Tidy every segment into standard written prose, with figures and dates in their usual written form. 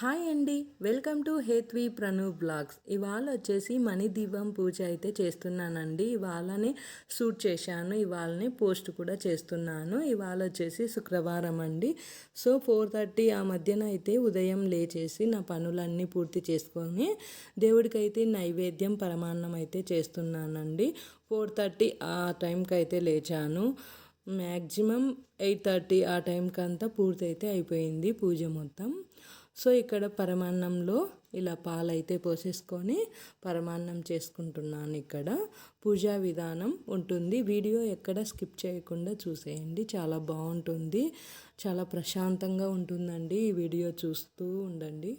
Hi అండి. Welcome to Hethvi Pranu blogs. ఇవాళ వచ్చేసి మణిదీపం పూజ అయితే చేస్తున్నానండి. ఇవాళనే షూట్ చేశాను, ఇవాళనే పోస్ట్ కూడా చేస్తున్నాను. ఇవాళ వచ్చేసి శుక్రవారం అండి. సో 4:30 ఆ మధ్యన అయితే ఉదయం లేచేసి నా పనులన్నీ పూర్తి చేసుకొని దేవుడికైతే నైవేద్యం పరమాన్నం అయితే చేస్తున్నానండి. 4:30 ఆ టైంకి అయితే లేచాను. మ్యాక్సిమం 8:30 ఆ టైంకి అంతా పూర్తయితే అయిపోయింది పూజ మొత్తం. సో ఇక్కడ పరమాన్నంలో ఇలా పాలైతే పోసేసుకొని పరమాన్నం చేసుకుంటున్నాను. ఇక్కడ పూజా విధానం ఉంటుంది. వీడియో ఎక్కడ స్కిప్ చేయకుండా చూసేయండి, చాలా బాగుంటుంది, చాలా ప్రశాంతంగా ఉంటుందండి. ఈ వీడియో చూస్తూ ఉండండి.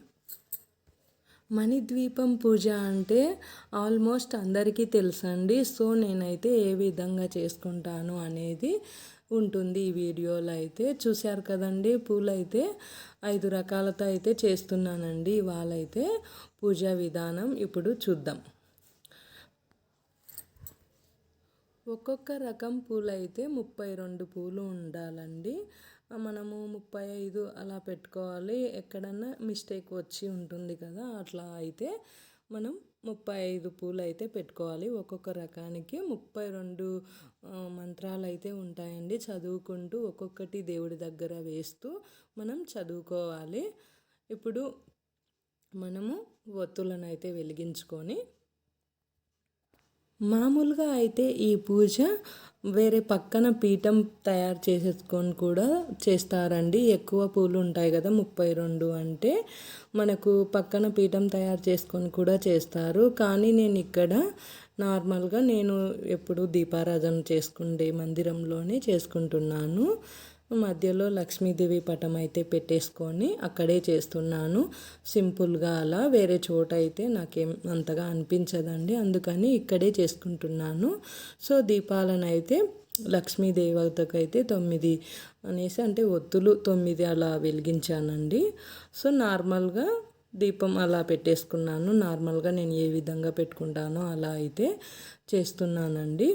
మణిద్వీపం పూజ అంటే ఆల్మోస్ట్ అందరికీ తెలుసండి. సో నేనైతే ఏ విధంగా చేసుకుంటాను అనేది ఉంటుంది ఈ వీడియోలో. అయితే చూశారు కదండి, పూలు అయితే 5 రకాలతో అయితే చేస్తున్నానండి ఇవాళైతే పూజా విధానం. ఇప్పుడు చూద్దాం. ఒక్కొక్క రకం పూలు అయితే 32 పూలు ఉండాలండి. మనము 35 అలా పెట్టుకోవాలి. ఎక్కడన్నా మిస్టేక్ వచ్చి ఉంటుంది కదా, అట్లా అయితే మనం 35 పూలు అయితే పెట్టుకోవాలి. ఒక్కొక్క రకానికి 32 మంత్రాలు అయితే ఉంటాయండి. చదువుకుంటూ ఒక్కొక్కటి దేవుడి దగ్గర వేస్తూ మనం చదువుకోవాలి. ఇప్పుడు మనము ఒత్తులను అయితే వెలిగించుకొని, మామూలుగా అయితే ఈ పూజ వేరే పక్కన పీఠం తయారు చేసేసుకొని కూడా చేస్తారండి. ఎక్కువ పూలు ఉంటాయి కదా 32 అంటే మనకు పక్కన పీఠం తయారు చేసుకొని కూడా చేస్తారు. కానీ నేను ఇక్కడ నార్మల్గా నేను ఎప్పుడు దీపారాధన చేసుకుండే మందిరంలోనే చేసుకుంటున్నాను. మధ్యలో లక్ష్మీదేవి పటం అయితే పెట్టేసుకొని అక్కడే చేస్తున్నాను సింపుల్గా. అలా వేరే చోట అయితే నాకేం అంతగా అనిపించదండి, అందుకని ఇక్కడే చేసుకుంటున్నాను. సో దీపాలను అయితే లక్ష్మీదేవతకైతే 9 అనేసి, అంటే ఒత్తులు 9 అలా వెలిగించానండి. సో నార్మల్గా దీపం అలా పెట్టేసుకున్నాను. నార్మల్గా నేను ఏ విధంగా పెట్టుకుంటానో అలా అయితే చేస్తున్నానండి.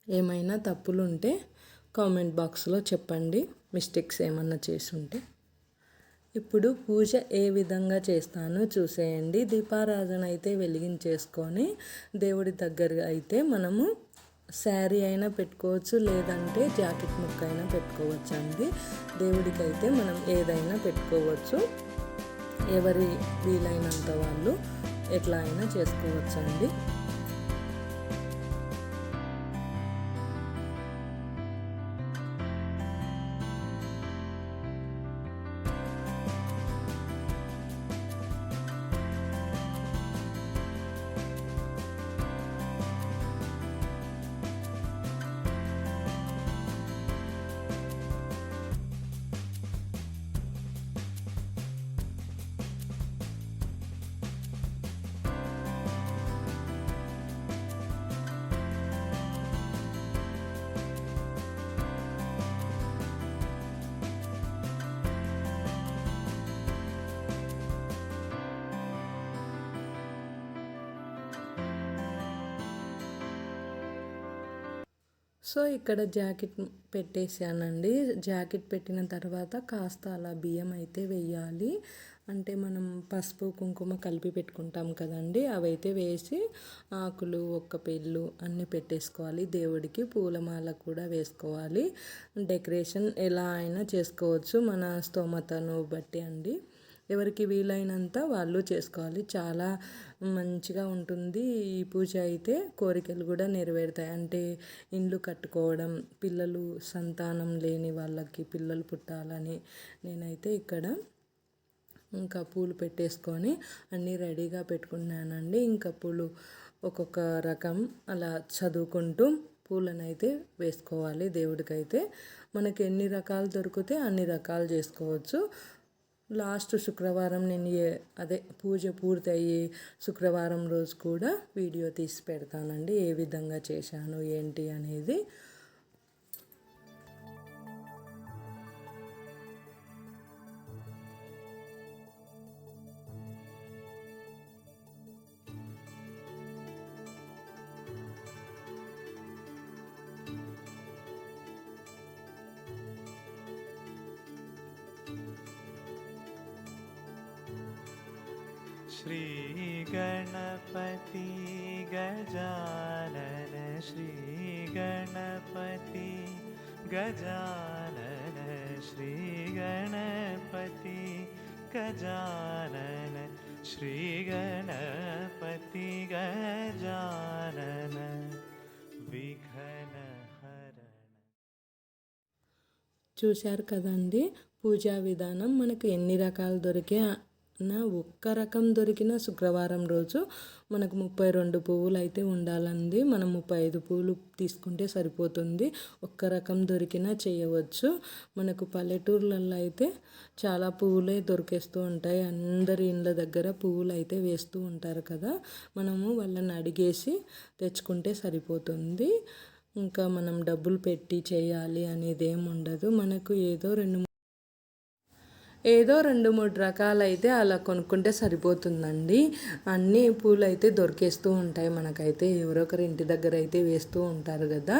ఏమైనా తప్పులు ఉంటే కామెంట్ బాక్స్లో చెప్పండి, మిస్టేక్స్ ఏమన్నా చేసుంటే. ఇప్పుడు పూజ ఏ విధంగా చేస్తానో చూసేయండి. దీపారాధన అయితే వెలిగించేసుకొని దేవుడి దగ్గర అయితే మనము శారీ అయినా పెట్టుకోవచ్చు, లేదంటే జాకెట్ ముక్క అయినా పెట్టుకోవచ్చు అండి. దేవుడికి అయితే మనం ఏదైనా పెట్టుకోవచ్చు, ఎవరి వీలైనంత వాళ్ళు ఎట్లా అయినా చేసుకోవచ్చు అండి. సో ఇక్కడ జాకెట్ పెట్టేసానండి. జాకెట్ పెట్టిన తర్వాత కాస్త అలా బియ్యం అయితే వేయాలి. అంటే మనం పసుపు కుంకుమ కలిపి పెట్టుకుంటాం కదండి, అవైతే వేసి ఆకులు ఒక్కపేళ్ళు అన్నీ పెట్టేసుకోవాలి. దేవుడికి పూలమాల కూడా వేసుకోవాలి. డెకరేషన్ ఎలా అయినా చేసుకోవచ్చు, మన స్తోమతను బట్టి అండి. ఎవరికి వీలైనంత వాళ్ళు చేసుకోవాలి. చాలా మంచిగా ఉంటుంది ఈ పూజ అయితే. కోరికలు కూడా నెరవేరుతాయి. అంటే ఇండ్లు కట్టుకోవడం, పిల్లలు సంతానం లేని వాళ్ళకి పిల్లలు పుట్టాలని నేనైతే ఇక్కడ ఇంకా పూలు పెట్టేసుకొని అన్నీ రెడీగా పెట్టుకున్నానండి. ఇంకా పూలు ఒక్కొక్క రకం అలా చదువుకుంటూ పూలను అయితే వేసుకోవాలి. దేవుడికైతే మనకి ఎన్ని రకాలు దొరికితే అన్ని రకాలు చేసుకోవచ్చు. లాస్ట్ శుక్రవారం నేను అదే పూజ పూర్తయ్యి శుక్రవారం రోజు కూడా వీడియో తీసి పెడతానండి, ఏ విధంగా చేశాను ఏంటి అనేది. श्रीगणपति गजानन श्रीगणपति गजानन श्रीगणपति गजानन श्रीगणपति गजानन विघ्नहरण। చూశారు కదండి పూజా విధానం. మనకు ఎన్ని రకాలు దొరికినా ఒక్క రకం దొరికిన శుక్రవారం రోజు మనకు 32 పువ్వులు అయితే ఉండాలండి. మనం 35 పువ్వులు తీసుకుంటే సరిపోతుంది. ఒక్క రకం దొరికినా చేయవచ్చు. మనకు పల్లెటూర్లలో అయితే చాలా పువ్వులే దొరికేస్తూ ఉంటాయి. అందరి ఇండ్ల దగ్గర పువ్వులు అయితే వేస్తూ ఉంటారు కదా, మనము వాళ్ళని అడిగేసి తెచ్చుకుంటే సరిపోతుంది. ఇంకా మనం డబ్బులు పెట్టి చేయాలి అనేది ఏమి ఉండదు. మనకు ఏదో 2-3 రకాలైతే అలా కొనుక్కుంటే సరిపోతుందండి. అన్ని పూలు అయితే దొరికేస్తూ ఉంటాయి మనకైతే. ఎవరొకరి ఇంటి దగ్గర అయితే వేస్తూ ఉంటారు కదా,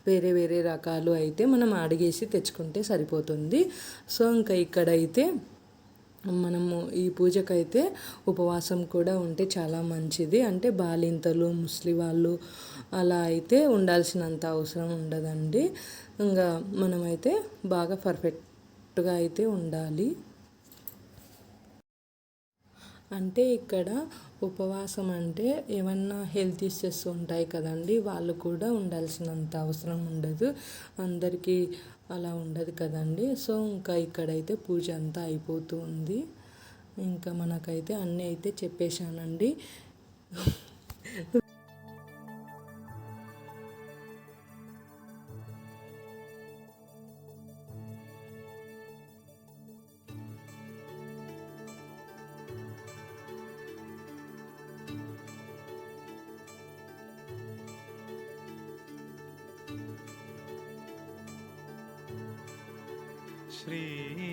వేరే వేరే రకాలు అయితే మనం అడిగేసి తెచ్చుకుంటే సరిపోతుంది. సో ఇంకా ఇక్కడైతే మనము ఈ పూజకైతే ఉపవాసం కూడా ఉంటే చాలా మంచిది. అంటే బాలింతలు, ముసలి వాళ్ళు అలా అయితే ఉండాల్సినంత అవసరం ఉండదండి. ఇంకా మనమైతే బాగా పర్ఫెక్ట్గా అయితే ఉండాలి. అంటే ఇక్కడ ఉపవాసం అంటే ఏమన్నా హెల్త్ ఇష్యూస్ ఉంటాయి కదండి, వాళ్ళు కూడా ఉండాల్సినంత అవసరం ఉండదు. అందరికీ అలా ఉండదు కదండి. సో ఇంకా ఇక్కడైతే పూజ అంతా అయిపోతూ ఉంది. ఇంకా మనకైతే అన్నీ అయితే చెప్పేశానండి.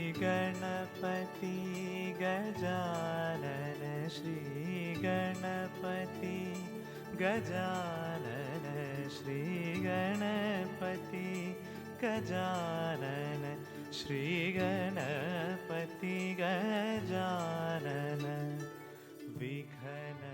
श्रीगणपति गजानन श्रीगणपति गजानन श्रीगणपति गजानन श्रीगणपति गजानन विघ्नहरण।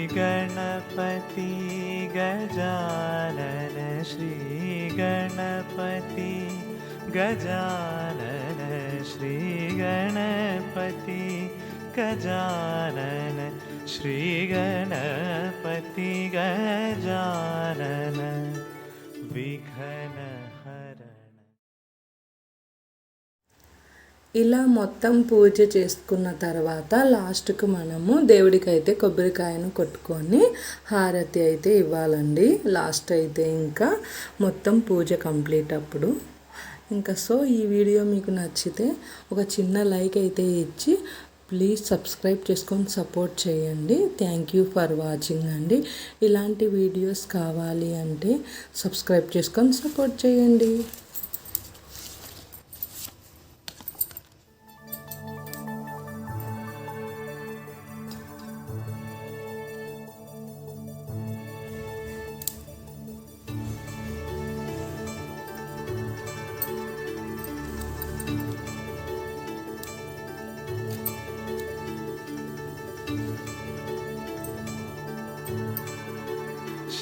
श्रीगणपति गजानन श्रीगणपति गजानन श्रीगणपति गजानन श्रीगणपति गजानन विघ्नहरण। ఇలా మొత్తం పూజ చేసుకున్న తర్వాత లాస్ట్కు మనము దేవుడికి అయితే కొబ్బరికాయను కొట్టుకొని హారతి అయితే ఇవ్వాలండి. లాస్ట్ అయితే ఇంకా మొత్తం పూజ కంప్లీట్ అప్పుడు. ఇంకా సో ఈ వీడియో మీకు నచ్చితే ఒక చిన్న లైక్ అయితే ఇచ్చి ప్లీజ్ సబ్స్క్రైబ్ చేసుకొని సపోర్ట్ చేయండి. థ్యాంక్ యూ ఫర్ వాచింగ్ అండి. ఇలాంటి వీడియోస్ కావాలి అంటే సబ్స్క్రైబ్ చేసుకొని సపోర్ట్ చేయండి.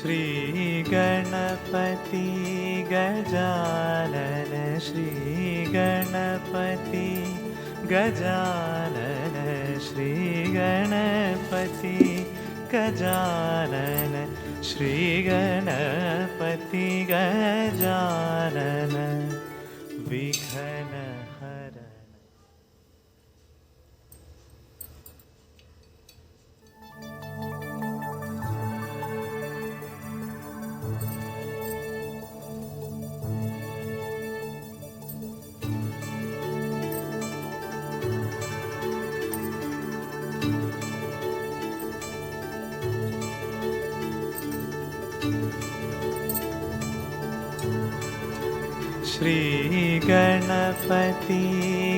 श्रीगणपति गजानन श्रीगणपति गजानन श्रीगणपति गजानन श्रीगणपति गजानन विघ्नहरण। श्रीगणपति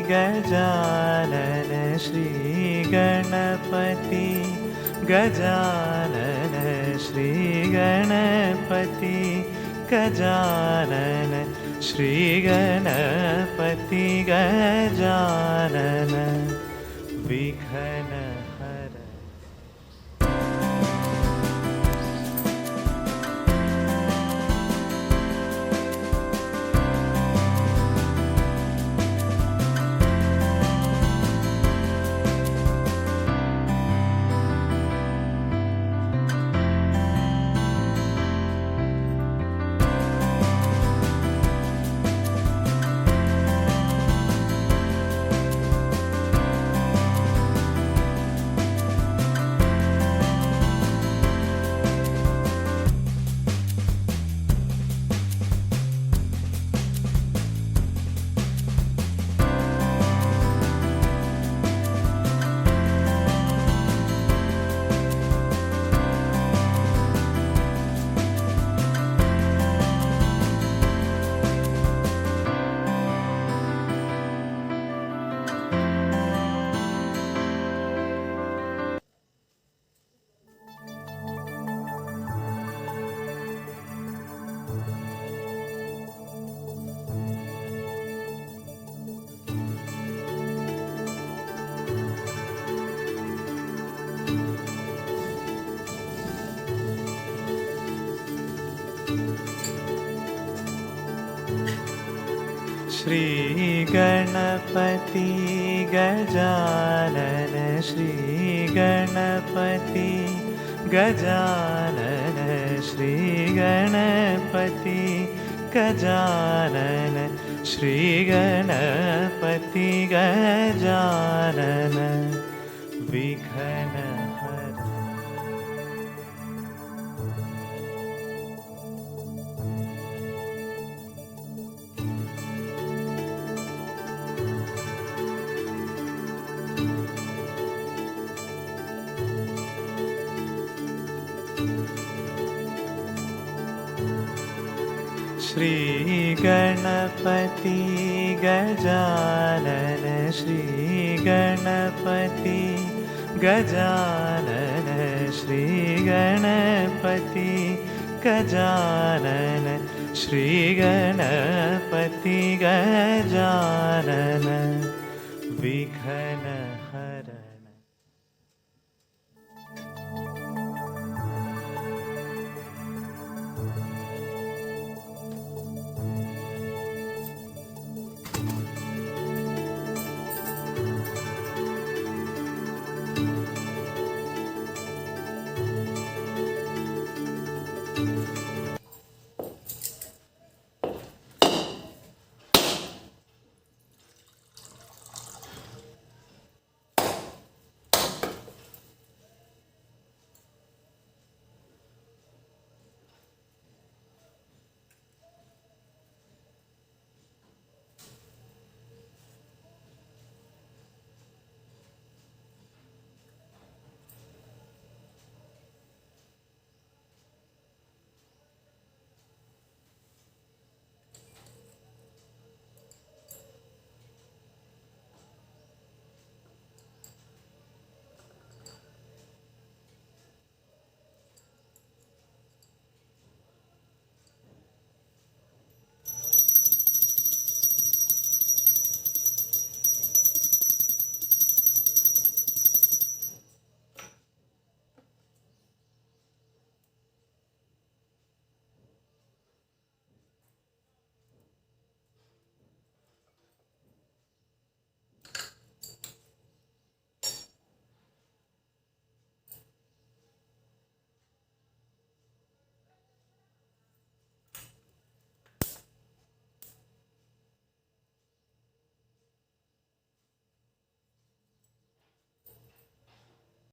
गजानन श्रीगणपति गजानन श्रीगणपति गजानन श्रीगणपति गजानन विघ्नहरण। श्रीगणपति गजानन श्रीगणपति गजानन श्रीगणपति गजानन श्रीगणपति गजानन विघ्नहरण। श्रीगणपति गजानन श्रीगणपति गजानन श्रीगणपति गजानन श्रीगणपति गजानन विघ्नहरण।